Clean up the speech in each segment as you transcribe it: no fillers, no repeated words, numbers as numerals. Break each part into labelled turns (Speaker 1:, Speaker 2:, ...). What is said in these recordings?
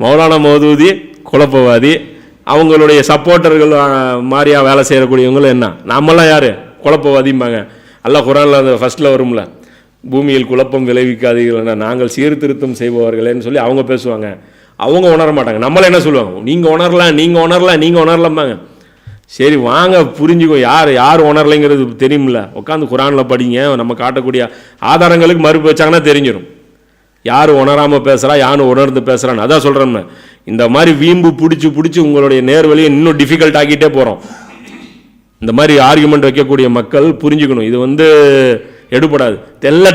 Speaker 1: மௌலானா மௌதூதி குழப்பவாதி, அவங்களுடைய சப்போர்ட்டர்கள் மாதிரியா வேலை செய்யக்கூடியவங்களும் என்ன, நம்மளாம் யார் குழப்பவாதிம்பாங்க. அல்லாஹ் குர்ஆனில் அந்த ஃபர்ஸ்ட்டில் வரும்ல, பூமியில் குழப்பம் விளைவிக்காதீர்கள் நாங்கள் சீர்திருத்தம் செய்பவர்களேன்னு சொல்லி அவங்க பேசுவாங்க. அவங்க உணர மாட்டாங்க. நம்மள என்ன சொல்லுவாங்க, நீங்கள் உணரலாம் நீங்கள் உணரலாம் நீங்கள் உணரலாம்பாங்க. சரி வாங்க புரிஞ்சுக்கோ, யார் உணரலைங்கிறது தெரியுமில்ல, உட்காந்து குர்ஆனில் படிங்க. நம்ம காட்டக்கூடிய ஆதாரங்களுக்கு மறுப்பு வச்சாங்கன்னா தெரிஞ்சிடும் யார் உணராமல் பேசுகிறா யார் உணர்ந்து பேசுகிறான்னு. அதான் சொல்கிறேன், இந்த மாதிரி வீம்பு பிடிச்சி உங்களுடைய நேர்வழியை இன்னும் டிஃபிகல்ட் ஆக்கிட்டே போகிறோம். இந்த மாதிரி ஆர்குமெண்ட் வைக்கக்கூடிய மக்கள் புரிஞ்சுக்கணும், இது எடுபடாது.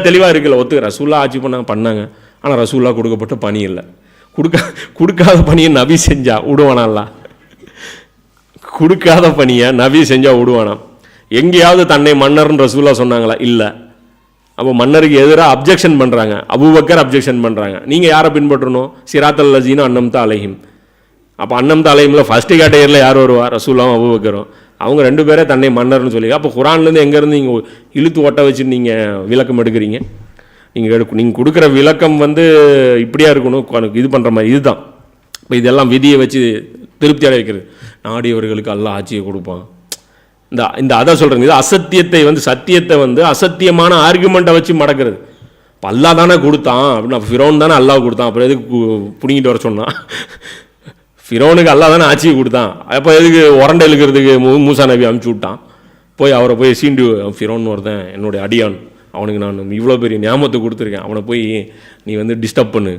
Speaker 1: தெளிவாக இருக்குல்ல, ரசூல்லா ஆட்சி பண்ணாங்க. ஆனால் ரசூல்லா கொடுக்கப்பட்ட பணி இல்லை. கொடுக்காத பணியை நபி செஞ்சா விடுவானால, கொடுக்காத பணியை நபி செஞ்சா விடுவானா? எங்கேயாவது தன்னை மன்னர்னு ரசூல்லா சொன்னாங்களா? இல்லை. அப்போ மன்னருக்கு எதிராக அப்ஜெக்ஷன் பண்ணுறாங்க, அபூபக்கர் அப்ஜெக்ஷன் பண்ணுறாங்க. நீங்கள் யாரை பின்பற்றணும்? சிராத்தல் லஜீனா அன்னம்தா அலைஹிம். அப்போ அன்னம்தா அலைஹிமில் ஃபஸ்ட்டு கேட்டகரியில் யார் வருவா? ரசூல்லாவும் அபூபக்கரும். அவங்க 2 பேரே தன்னை மன்னர்னு சொல்லி. அப்போ குர்ஆன்லேருந்து எங்கேருந்து நீங்கள் இழுத்து ஒட்ட வச்சு நீங்கள் விளக்கம் எடுக்கிறீங்க? நீங்கள் கொடுக்குற விளக்கம் இப்படியா இருக்கணும், இது பண்ணுற மாதிரி இதுதான். இப்போ இதெல்லாம் விதியை வச்சு திருப்தி அடைய வைக்கிறது. நாடியவர்களுக்கு அல்லாஹ் ஆட்சியை கொடுப்பான். இந்த அதான் சொல்கிறேங்க, இது அசத்தியத்தை சத்தியத்தை அசத்தியமான ஆர்குமெண்ட்டை வச்சு மடக்கிறது. இப்போ அல்லாஹ் தானே கொடுத்தான் அப்படின்னா, ஃபிரௌன் தானே அல்லாஹ் கொடுத்தான், அப்புறம் எதுக்கு பிடிங்கிட்டு வர சொன்னான்? ஃபிரௌனுக்கு அல்லாஹ் தானே ஆட்சியை கொடுத்தான், அப்போ எதுக்கு உரண்டை இழுக்கிறதுக்கு மூசா நபி அனுப்பிச்சி விட்டான்? அவரை போய் சீண்டு, ஃபிரௌன் ஒருத்தன் என்னுடைய அடியான், அவனுக்கு நான் இவ்வளோ பெரிய ஞாபகத்தை கொடுத்துருக்கேன், அவனை போய் நீ டிஸ்டர்ப் பண்ணு.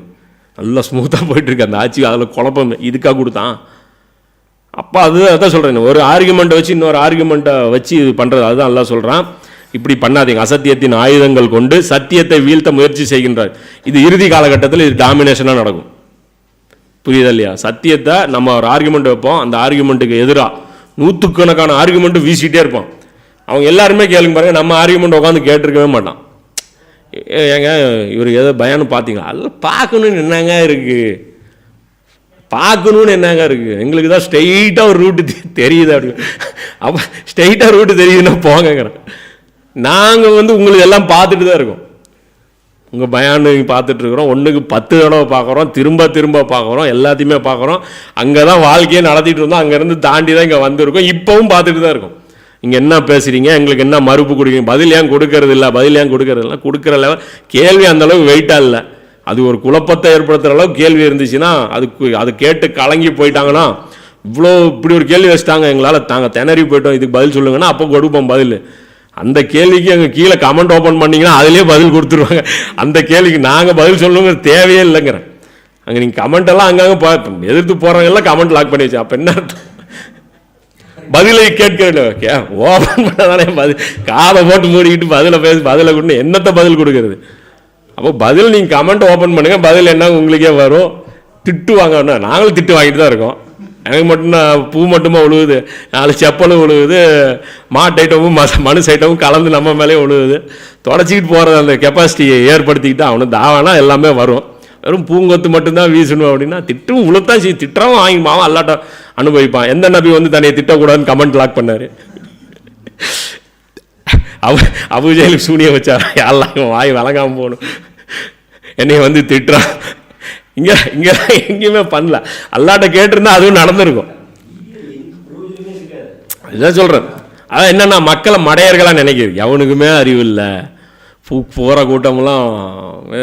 Speaker 1: நல்லா ஸ்மூத்தாக போயிட்டுருக்கு அந்த ஆட்சி, அதில் குழப்பம் இதுக்காக கொடுத்தான். அப்போ அதான் சொல்கிறேன், ஒரு ஆர்குமெண்ட்டை வச்சு இன்னொரு ஆர்குமெண்ட்டை வச்சு இது பண்ணுறது. அதுதான் அல்லாஹ் சொல்கிறான், இப்படி பண்ணாதீங்க. அசத்தியத்தின் ஆயுதங்கள் கொண்டு சத்தியத்தை வீழ்த்த முயற்சி செய்கின்றார். இது இறுதி காலகட்டத்தில் இது டாமினேஷனாக நடக்கும். புரியுதா இல்லையா? சத்தியத்தை நம்ம ஒரு ஆர்குமெண்ட் வைப்போம், அந்த ஆர்குமெண்ட்டுக்கு எதிராக 100கணக்கான ஆர்குமெண்ட்டு வீசிகிட்டே இருப்போம். அவங்க எல்லாருமே கேளுங்க பாருங்க, நம்ம ஆர்குமெண்ட் உட்காந்து கேட்டிருக்கவே மாட்டான். ஏங்க இவர் ஏதோ பயான்னு பார்த்தீங்களா? அதில் பார்க்கணுன்னு என்னங்க இருக்குது, பார்க்கணுன்னு என்னங்க இருக்குது, எங்களுக்கு தான் ஸ்ட்ரெயிட்டாக ஒரு ரூட்டு தெரியுது. அப்படி அப்போ ஸ்ட்ரெயிட்டாக ரூட்டு தெரியுதுன்னா போங்கிறேன். நாங்கள் உங்களுக்கு எல்லாம் பார்த்துட்டு தான் இருக்கோம். உங்கள் பயானு பார்த்துட்ருக்குறோம், 1க்கு 10 தடவை பார்க்குறோம், திரும்ப பார்க்குறோம், எல்லாத்தையுமே பார்க்குறோம். அங்கே தான் வாழ்க்கையை நடத்திட்டு இருந்தோம், அங்கேருந்து தாண்டி தான் இங்கே வந்திருக்கோம். இப்போவும் பார்த்துட்டு தான் இருக்கோம். இங்கே என்ன பேசுகிறீங்க, எங்களுக்கு என்ன மறுப்பு கொடுக்குறீங்க, பதில் ஏன் கொடுக்கறது இல்லை, கொடுக்குற லெவல் கேள்வி அந்தளவுக்கு வெயிட்டாக இல்லை. அது ஒரு குழப்பத்தை ஏற்படுத்துகிற அளவுக்கு கேள்வி இருந்துச்சுன்னா அது கேட்டு கலங்கி போயிட்டாங்கன்னா, இப்படி ஒரு கேள்வி வச்சுட்டாங்க, எங்களால் தாங்க திணறி போயிட்டோம், இதுக்கு பதில் சொல்லுங்கன்னா அப்போ கொடுப்போம் பதில். அந்த கேள்விக்கு அங்கே கீழே கமெண்ட் ஓப்பன் பண்ணிங்கன்னா அதிலே பதில் கொடுத்துருவாங்க. அந்த கேள்விக்கு நாங்கள் பதில் சொல்லணுங்கிற தேவையே இல்லைங்கிறேன். அங்கே நீங்கள் கமெண்டெல்லாம் அங்கங்கே எதிர்த்து போகிறவங்கெல்லாம் கமெண்ட் லாக் பண்ணி வச்சு, அப்போ என்ன அர்த்தம்? பதிலை கேட்கல ஓப்பன் பண்ணதானே பதில், காதை போட்டு மூடிக்கிட்டு பதிலை கொடுத்து என்னத்தை பதில் கொடுக்கறது? அப்போ பதில் நீங்கள் கமெண்ட் ஓப்பன் பண்ணுங்கள், பதில் என்ன உங்களுக்கே வரும். திட்டு வாங்க, நாங்களும் திட்டு வாங்கிட்டு தான் இருக்கோம். எனக்கு மட்டும் பூ மட்டுமா விழுவுது, 4 செப்பலும் விழுவுது, மாட்டு ஐட்டமும் மனு ஐட்டமும் கலந்து நம்ம மேலே விழுவுது. தொடச்சிக்கிட்டு போகிறது அந்த கெப்பாசிட்டியை ஏற்படுத்திக்கிட்டு அவனு தாவானா எல்லாமே வரும். வெறும் பூங்கொத்து மட்டும்தான் வீசணும் அப்படின்னா திட்டம் உளுத்தான் திட்டமும் வாங்கிப்பான், அல்லாட்ட அனுபவிப்பான். எந்த நபி தன்னை திட்டக்கூடாதுன்னு கமெண்ட் லாக் பண்ணார்? அபூஜஹலுக்கு சூனியம் வச்சார், எல்லாம் வாய் வழங்காமல் போகணும், என்னை திட்டுறான். இங்கே எங்கேயுமே பண்ணல. அல்லாட்ட கேட்டிருந்தா அதுவும் நடந்திருக்கும். இதுதான் சொல்கிறேன். அதான் என்னென்னா மக்களை மடையர்களாக நினைக்கிறது. எவனுக்குமே அறிவு இல்லை. போகிற கூட்டமெல்லாம்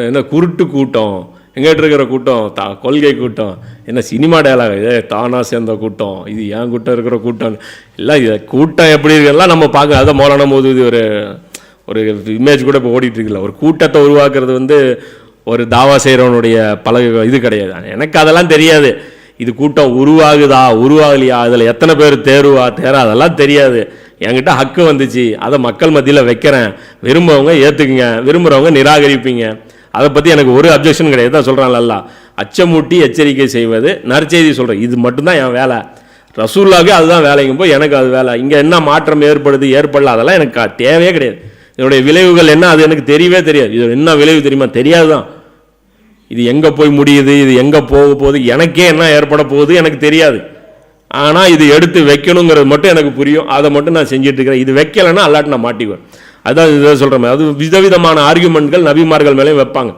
Speaker 1: என்ன குருட்டு கூட்டம், எங்கிட்ட இருக்கிற கூட்டம் கொள்கை கூட்டம், என்ன சினிமா டயலாக், இதே தானா சேர்ந்த கூட்டம், இது ஏன் கூட்டம் இருக்கிற கூட்டம் இல்லை. இதை கூட்டம் எப்படி இருக்குலாம் நம்ம பார்க்க. அதை மௌலானா மௌதூதி ஒரு இமேஜ் கூட இப்போ ஓடிட்டுருக்குல்ல, ஒரு கூட்டத்தை உருவாக்குறது ஒரு தாவா செய்கிறவனுடைய இது கிடையாது. எனக்கு அதெல்லாம் தெரியாது. இது கூட்டம் உருவாகலையா, அதில் எத்தனை பேர் தேரா அதெல்லாம் தெரியாது. என்கிட்ட ஹக்கு வந்துச்சு, அதை மக்கள் மத்தியில் வைக்கிறேன், விரும்புகிறவங்க ஏற்றுக்குங்க, விரும்புகிறவங்க நிராகரிப்பீங்க. அதை பற்றி எனக்கு ஒரு அப்ஜெக்ஷன் கிடையாது. தான் சொல்கிறான்ல, அச்சமூட்டி எச்சரிக்கை செய்வது, நற்செய்தி சொல்கிறேன், இது மட்டும்தான் என் வேலை. ரசூலுல்லாஹ்வே அதுதான் வேலைங்கும்போது எனக்கு அது வேலை. இங்கே என்ன மாற்றம் ஏற்படல அதெல்லாம் எனக்கு தேவையே கிடையாது. இதனுடைய விளைவுகள் என்ன அது எனக்கு தெரியவே தெரியாது. இது என்ன விளைவு தெரியுமா? தெரியாது தான். இது எங்கே போய் முடியுது, இது எங்கே போக போகுது, எனக்கே என்ன ஏற்பட போகுது எனக்கு தெரியாது. ஆனால் இது எடுத்து வைக்கணுங்கிறது மட்டும் எனக்கு புரியும். அதை மட்டும் நான் செஞ்சுட்டு இருக்கிறேன். இது வைக்கலைன்னா அல்லாட்டு நான் மாட்டிக்குவேன். அதுதான் இதை சொல்கிறேன். அது விதவிதமான ஆர்குமெண்ட்கள் நபிமார்கள் மேலேயும் வைப்பாங்க.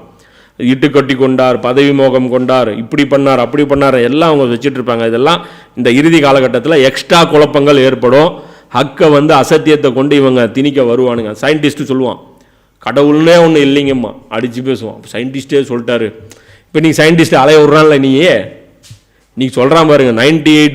Speaker 1: இட்டு கட்டி கொண்டார், பதவி மோகம் கொண்டார், இப்படி பண்ணார் அப்படி பண்ணார் எல்லாம் அவங்க வச்சுட்டு இருப்பாங்க. இதெல்லாம் இந்த இறுதி காலகட்டத்தில் எக்ஸ்ட்ரா குழப்பங்கள் ஏற்படும். ஹக்கை வந்து அசத்தியத்தை கொண்டு இவங்க திணிக்க வருவானுங்க. சயின்டிஸ்ட்டு சொல்லுவான் கடவுள்னே ஒன்று இல்லைங்கம்மா, அடித்து பேசுவான். சயின்டிஸ்டே சொல்லிட்டாரு. இப்போ நீங்கள் சயின்டிஸ்ட் அலைய விட்றான்ல, நீ சொல்கிறான் பாருங்க 98